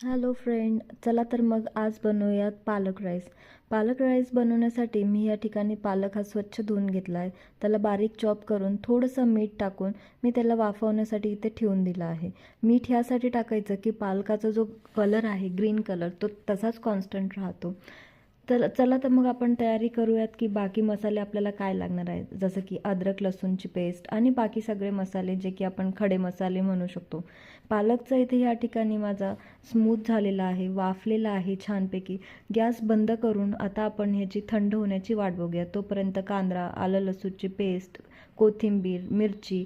Hello friend, चला तर मग आज बनवूयात पालक राईस. पालक राईस बनवण्यासाठी मी या ठिकाणी पालक हा स्वच्छ धुवून घेतला आहे. त्याला बारीक चॉप करून थोडंसं मीठ टाकून मी त्याला वाफवण्यासाठी इथे ठेवून दिलं आहे. मीठ ह्यासाठी टाकायचं की पालकाचा जो कलर आहे ग्रीन कलर तो तसाच कॉन्स्टंट राहतो. तर चला तर मग आपण तयारी करूयात की बाकी मसाले आपल्याला काय लागणार आहेत, जसं की अद्रक लसूणची पेस्ट आणि बाकी सगळे मसाले जे की आपण खडे मसाले म्हणू शकतो. पालकचा इथे या ठिकाणी माझा स्मूथ झालेला आहे, वाफलेला आहे छानपैकी. गॅस बंद करून आता आपण ह्याची थंड होण्याची वाट बघूया. तोपर्यंत कांदा, आलं लसूणची पेस्ट, कोथिंबीर, मिरची,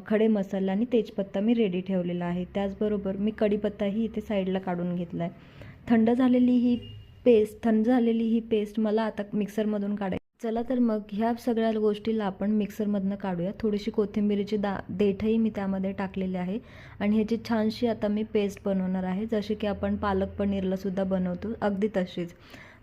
खडे मसाले आणि तेजपत्ता मी रेडी ठेवलेला आहे. त्याचबरोबर मी कढीपत्ताही इथे साईडला काढून घेतला आहे. थंड झालेली ही पेस्ट मला आता मिक्सरमधून काढायची. चला तर मग ह्या सगळ्या गोष्टीला आपण मिक्सरमधनं काढूया. थोडीशी कोथिंबीरीची देठही मी त्यामध्ये टाकलेले आहे आणि ह्याची छानशी आता मी पेस्ट बनवणार आहे, जशी की आपण पालक पनीरला सुद्धा बनवतो अगदी तशीच.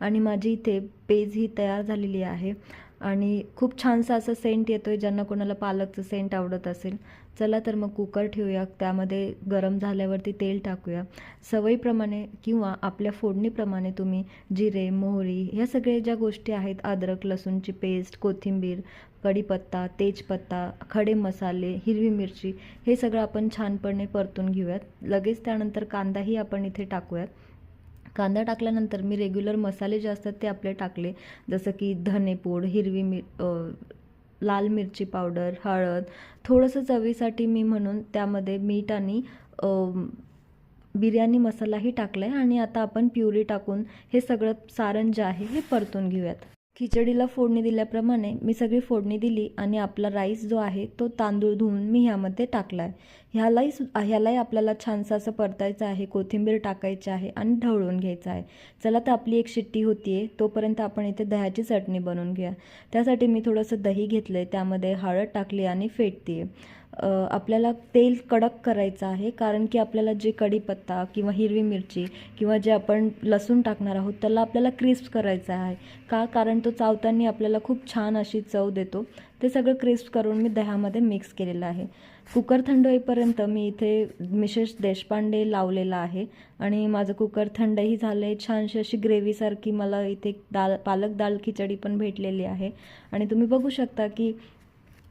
आणि माझी इथे पेज ही तयार झालेली आहे आणि खूप छानसा असा सेंट येतोय, ज्यांना कोणाला पालकचं सेंट आवडत असेल. चला तर मग कुकर ठेवूया, त्यामध्ये गरम झाल्यावरती तेल टाकूया. सवयीप्रमाणे किंवा आपल्या फोडणीप्रमाणे तुम्ही जिरे, मोहरी ह्या सगळ्या ज्या गोष्टी आहेत, अद्रक लसूणची पेस्ट, कोथिंबीर, कढीपत्ता, तेजपत्ता, खडे मसाले, हिरवी मिरची हे सगळं आपण छानपणे परतून घेऊयात. लगेच त्यानंतर कांदाही आपण इथे टाकूयात. कांदा टाकल्यानंतर मी रेग्युलर मसाले जे असतात ते आपले टाकले, जसं की धनेपूड, लाल मिरची पावडर, हळद, थोडंसं चवीसाठी मी म्हणून त्यामध्ये मीठ आणि बिर्याणी मसालाही टाकला आहे. आणि आता आपण प्युरी टाकून हे सगळं सारण जे आहे हे परतून घेऊयात. खिचडीला फोडणी दिल्याप्रमाणे मी सगळी फोडणी दिली आणि आपला राईस जो आहे तो तांदूळ धुवून मी ह्यामध्ये टाकला आहे. ह्यालाही आपल्याला छानसं असं परतायचं आहे, कोथिंबीर टाकायची आहे आणि ढवळून घ्यायचं आहे. चला तर आपली एक शिट्टी होती आहे, तोपर्यंत आपण इथे दह्याची चटणी बनवून घेऊया. त्यासाठी मी थोडंसं दही घेतलं आहे, त्यामध्ये हळद टाकली आणि फेटते आहे. आपल्याला तेल कडक करायचं आहे, कारण की आपल्याला जे कढीपत्ता किंवा हिरवी मिरची किंवा जे आपण लसूण टाकणार आहोत त्याला आपल्याला क्रिस्प करायचं आहे. का? कारण तो चावताना आपल्याला खूप छान अशी चव देतो. ते सगळं क्रिस्प करून मी दह्यामध्ये मिक्स केलेलं आहे. कुकर थंड होईपर्यंत मी इथे मिसेस देशपांडे लावलेला आहे आणि माझं कुकर थंडही झालं आहे. छानशी अशी ग्रेव्हीसारखी मला इथे पालक दाल खिचडी पण भेटलेली आहे. आणि तुम्ही बघू शकता की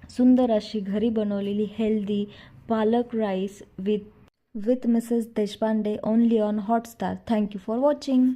सुंदर अशी घरी बनवलेली हेल्दी पालक rice with Mrs Deshpande only on Hotstar. Thank you for watching.